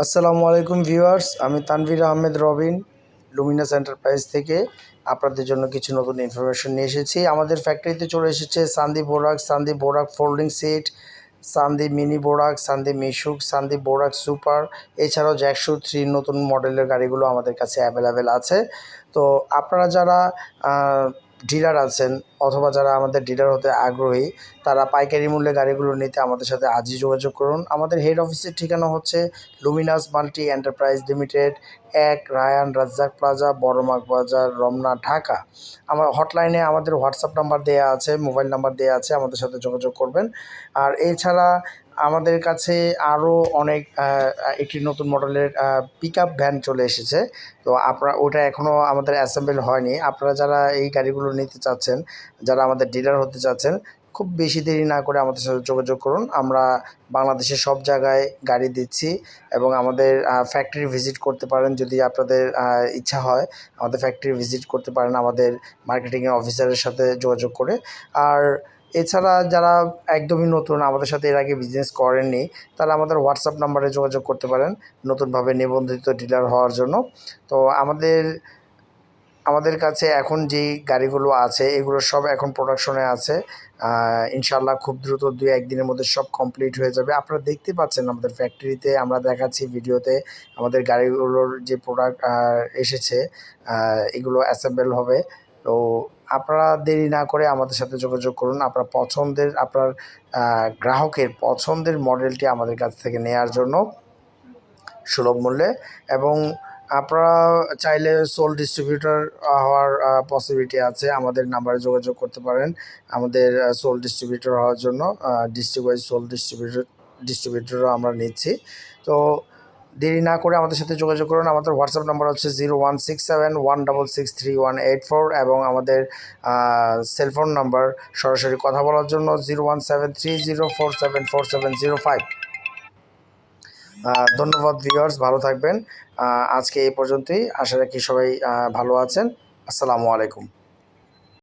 আসসালামু আলাইকুম ভিউয়ার্স, আমি তানভীর আহমেদ রবিন লুমিনাস এন্টারপ্রাইজ থেকে আপনাদের জন্য কিছু নতুন ইনফরমেশন নিয়ে এসেছি। আমাদের ফ্যাক্টরিতে চলে এসেছে সান্দি বোরাক ফোল্ডিং সিট, সান্দি মিনি বোরাক, সান্দি মিশুক, সান্দি বোরাক সুপার, এছাড়াও জ্যাকশু 3 নতুন মডেলের গাড়িগুলো আমাদের কাছে অ্যাভেলেবেল আছে। তো আপনারা যারা ডিলার আছেন অথবা যারা আমাদের ডিলার হতে আগ্রহী, তারা পাইকারি মূল্যে গাড়িগুলো নিতে আমাদের সাথে আজই যোগাযোগ করুন। আমাদের হেড অফিসের ঠিকানা হচ্ছে Luminous Multi Enterprise Limited, ১ Rayan Razzaque Plaza, Baramagh Bazar, Ramna, Dhaka. আমার হটলাইনে আমাদের হোয়াটসঅ্যাপ নাম্বার দেওয়া আছে, মোবাইল নাম্বার দেওয়া আছে, আমাদের সাথে যোগাযোগ করবেন। আর এছাড়া আমাদের কাছে আরও অনেক একটি নতুন মডেলের পিকআপ ভ্যান চলে এসেছে। তো আপনারা ওটা এখনও আমাদের অ্যাসেম্বল হয়নি। আপনারা যারা এই গাড়িগুলো নিতে চাচ্ছেন, যারা আমাদের ডিলার হতে চাচ্ছেন, খুব বেশি দেরি না করে আমাদের সাথে যোগাযোগ করুন। আমরা বাংলাদেশের সব জায়গায় গাড়ি দিচ্ছি এবং আমাদের ফ্যাক্টরি ভিজিট করতে পারেন যদি আপনাদের ইচ্ছা হয়। আমাদের ফ্যাক্টরি ভিজিট করতে পারেন আমাদের মার্কেটিংয়ের অফিসারের সাথে যোগাযোগ করে। আর এছাড়া যারা একদমই নতুন, আমাদের সাথে এর আগে বিজনেস করেননি, তারা আমাদের হোয়াটসঅ্যাপ নাম্বারে যোগাযোগ করতে পারেন নতুনভাবে নিবন্ধিত ডিলার হওয়ার জন্য। তো আমাদের কাছে এখন যেই গাড়িগুলো আছে এগুলো সব এখন প্রোডাকশনে আছে। ইনশাআল্লাহ খুব দ্রুত ২-১ দিনের মধ্যে সব কমপ্লিট হয়ে যাবে। আপনারা দেখতে পাচ্ছেন আমাদের ফ্যাক্টরিতে, আমরা দেখাচ্ছি ভিডিওতে আমাদের গাড়িগুলোর যে প্রোডাক্ট এসেছে, এগুলো অ্যাসেম্বল হবে। তো আপনারা দেরি না করে আমাদের সাথে যোগাযোগ করুন আপনার গ্রাহকের পছন্দের মডেলটি আমাদের কাছ থেকে নেয়ার জন্য সুলভ মূল্যে। এবং আপনারা চাইলে সোল ডিস্ট্রিবিউটর হওয়ার পসিবিলিটি আছে, আমাদের নাম্বারে যোগাযোগ করতে পারেন আমাদের সোল ডিস্ট্রিবিউটর হওয়ার জন্য। ডিস্ট্রিক্ট ওয়াইজ সোল ডিস্ট্রিবিউটরও আমরা নিচ্ছি। তো দেরি না করে আমাদের সাথে যোগাযোগ করুন। আমাদের হোয়াটসঅ্যাপ নাম্বার হচ্ছে 016716638184 এবং আমাদের সেলফোন নাম্বার সরাসরি কথা বলার জন্য 01730474705। ধন্যবাদ ভিউয়ার্স, ভালো থাকবেন। আজকে এই পর্যন্তই, আশা রাখি সবাই ভালো আছেন। আসসালামু আলাইকুম।